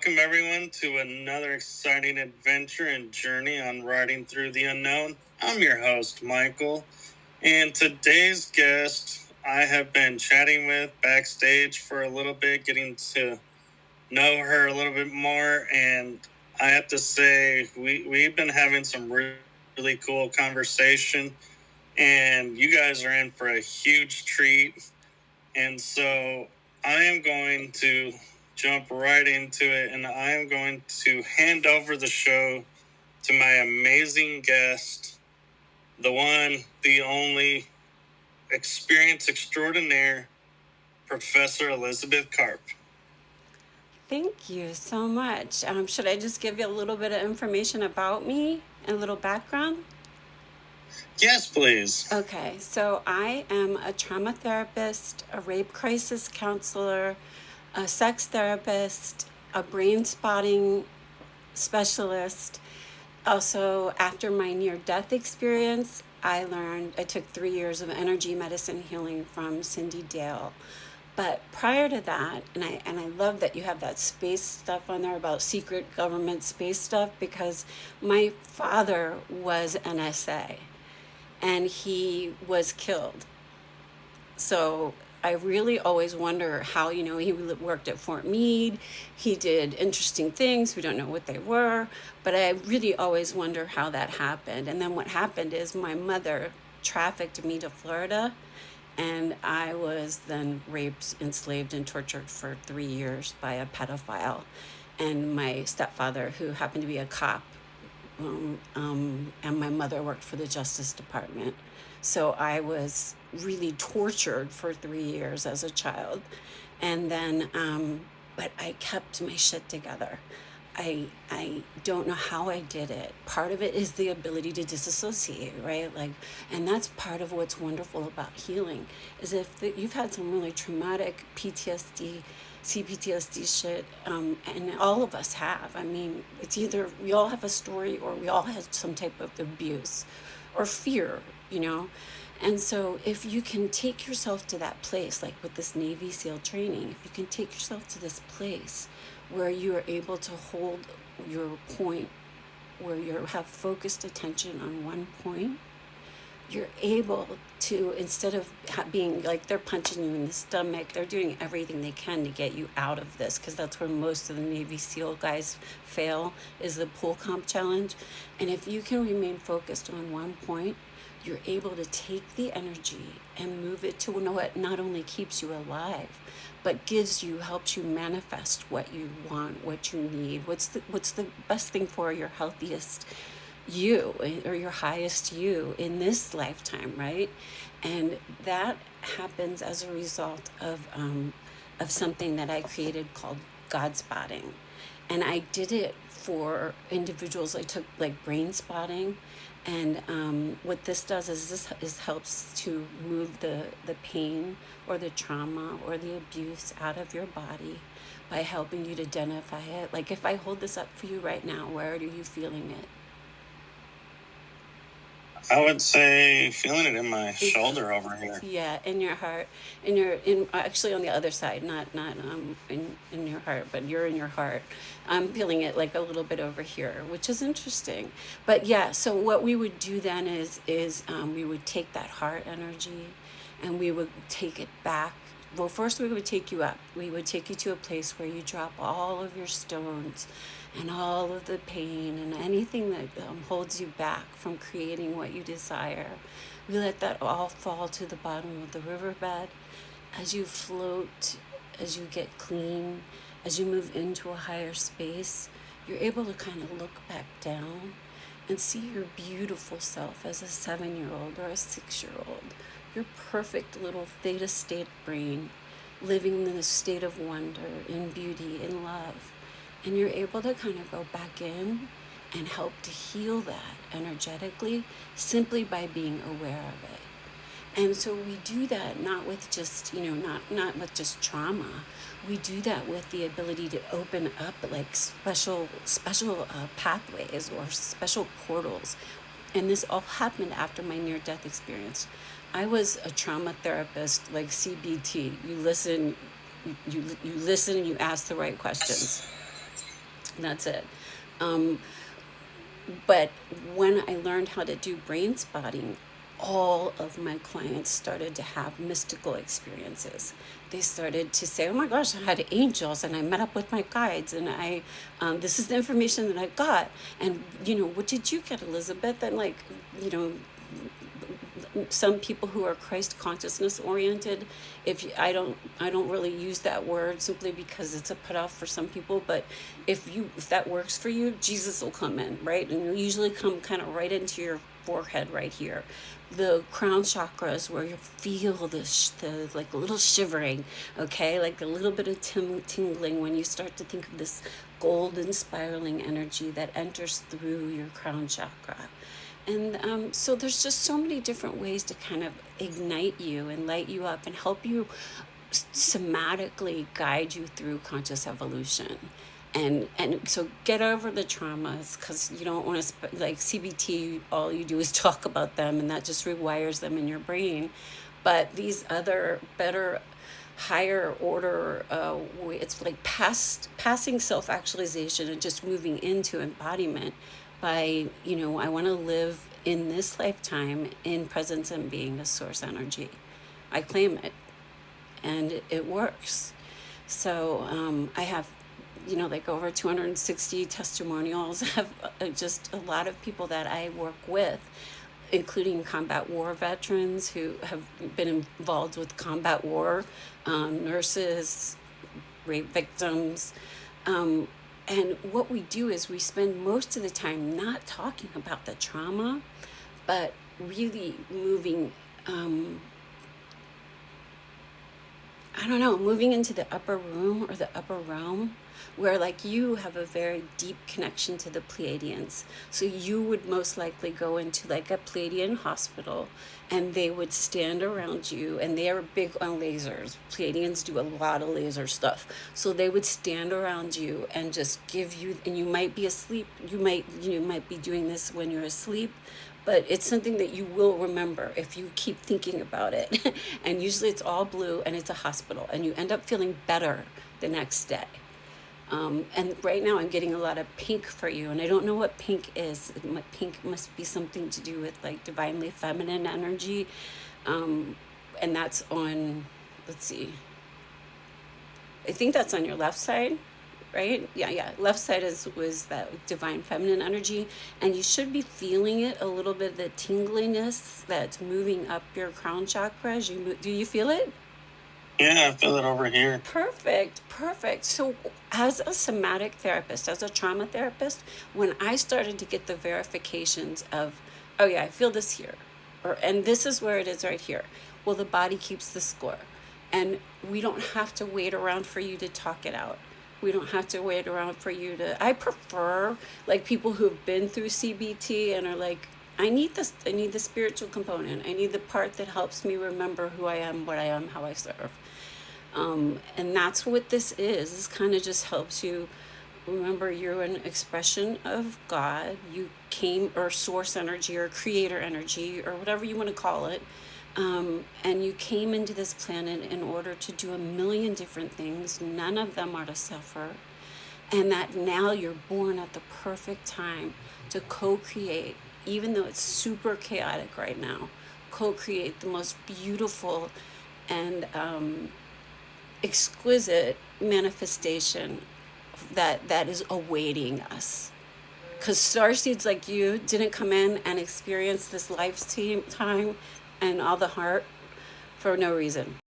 welcome everyone to another exciting adventure and journey on Riding Through the Unknown. I'm your host, Michael, and today's guest I have been chatting with backstage for a little bit, getting to know her a little bit more, and I have to say, we've been having some really cool conversation, and you guys are in for a huge treat. And so I am going to jump right into it, and I am going to hand over the show to my amazing guest, the one, the only, experience extraordinaire, Professor Elizabeth Karp. Thank you so much. Should I just give you a little bit of information about me and a little background? Yes, please. Okay, so I am a trauma therapist, a rape crisis counselor, a sex therapist, a brain spotting specialist. Also, after my near death experience, I took 3 years of energy medicine healing from Cindy Dale. But prior to that, and I love that you have that space stuff on there about secret government space stuff, because my father was NSA and he was killed. So I really always wonder how, he worked at Fort Meade. He did interesting things. We don't know what they were, but I really always wonder how that happened. And then what happened is my mother trafficked me to Florida, and I was then raped, enslaved, and tortured for 3 years by a pedophile. And my stepfather, who happened to be a cop, and my mother worked for the Justice Department. So I was really tortured for 3 years as a child. And then, but I kept my shit together. I don't know how I did it. Part of it is the ability to disassociate, right? Like, and that's part of what's wonderful about healing is you've had some really traumatic PTSD, CPTSD shit, and all of us have. I mean, it's either we all have a story or we all had some type of abuse or fear, you know? And so if you can take yourself to that place, like with this Navy SEAL training, if you can take yourself to this place where you are able to hold your point, where you have focused attention on one point, you're able to, instead of being like they're punching you in the stomach, they're doing everything they can to get you out of this, because that's where most of the Navy SEAL guys fail, is the pool comp challenge. And if you can remain focused on one point, you're able to take the energy and move it to what not only keeps you alive, but helps you manifest what you want, what you need, what's the best thing for your healthiest you, or your highest you in this lifetime, right? And that happens as a result of something that I created called God spotting. And I did it for individuals. I took like brain spotting, and what this does is helps to move the pain or the trauma or the abuse out of your body by helping you to identify it. Like if I hold this up for you right now, where are you feeling it? I would say feeling it in my shoulder over here. Yeah, in your heart, in actually on the other side, not in your heart, but you're in your heart. I'm feeling it like a little bit over here, which is interesting. But yeah, so what we would do then is we would take that heart energy, and we would take it back. Well, first we would take you up. We would take you to a place where you drop all of your stones and all of the pain and anything that holds you back from creating what you desire. We let that all fall to the bottom of the riverbed as you float, as you get clean, as you move into a higher space. You're able to kind of look back down and see your beautiful self as a 7-year-old or a 6-year-old, your perfect little theta state brain, living in a state of wonder, in beauty, in love. And you're able to kind of go back in and help to heal that energetically simply by being aware of it. And so we do that not with just, not with just trauma. We do that with the ability to open up like special pathways or special portals. And this all happened after my near-death experience. I was a trauma therapist, like CBT. You listen, you listen, and you ask the right questions. That's it. Um, but when I learned how to do brain spotting, all of my clients started to have mystical experiences. They started to say, "Oh my gosh, I had angels, and I met up with my guides, and this is the information that I got." And what did you get, Elizabeth? And like, you know, some people who are Christ consciousness oriented, if you, I don't really use that word simply because it's a put off for some people, but if that works for you, Jesus will come in, right? And you'll usually come kind of right into your forehead right here. The crown chakra is where you feel the like a little shivering, okay, like a little bit of tingling when you start to think of this golden spiraling energy that enters through your crown chakra. And so there's just so many different ways to kind of ignite you and light you up and help you somatically guide you through conscious evolution. And so get over the traumas, because you don't want to like CBT, all you do is talk about them, and that just rewires them in your brain. But these other better, higher order it's like passing self-actualization and just moving into embodiment by, I want to live in this lifetime in presence and being a source energy. I claim it, and it works. So I have, like over 260 testimonials. I have just a lot of people that I work with, including combat war veterans who have been involved with combat war, nurses, rape victims. Um, and what we do is we spend most of the time not talking about the trauma, but really moving, I don't know, moving into the upper room or the upper realm, where like you have a very deep connection to the Pleiadians. So you would most likely go into like a Pleiadian hospital, and they would stand around you, and they are big on lasers. Pleiadians do a lot of laser stuff. So they would stand around you and just give you, and you might be asleep. You might be doing this when you're asleep, but it's something that you will remember if you keep thinking about it. And usually it's all blue, and it's a hospital, and you end up feeling better the next day. And right now I'm getting a lot of pink for you, and I don't know what pink is. Pink must be something to do with like divinely feminine energy. And that's on, let's see, I think that's on your left side, right? Yeah. Left side was that divine feminine energy, and you should be feeling it a little bit, the tingliness that's moving up your crown chakra as you move. Do you feel it? Yeah, I feel it over here. Perfect, perfect. So, as a somatic therapist, as a trauma therapist, when I started to get the verifications of, oh yeah, I feel this here, and this is where it is right here. Well, the body keeps the score, and we don't have to wait around for you to talk it out. We don't have to wait around for you to. I prefer like people who've been through CBT and are like, I need this. I need the spiritual component. I need the part that helps me remember who I am, what I am, how I serve. And that's what this is. This kind of just helps you remember you're an expression of God. You came, or source energy, or creator energy, or whatever you want to call it. And you came into this planet in order to do a million different things. None of them are to suffer. And that now you're born at the perfect time to co-create, even though it's super chaotic right now, co-create the most beautiful and exquisite manifestation that is awaiting us. Because starseeds like you didn't come in and experience this lifetime and all the heart for no reason.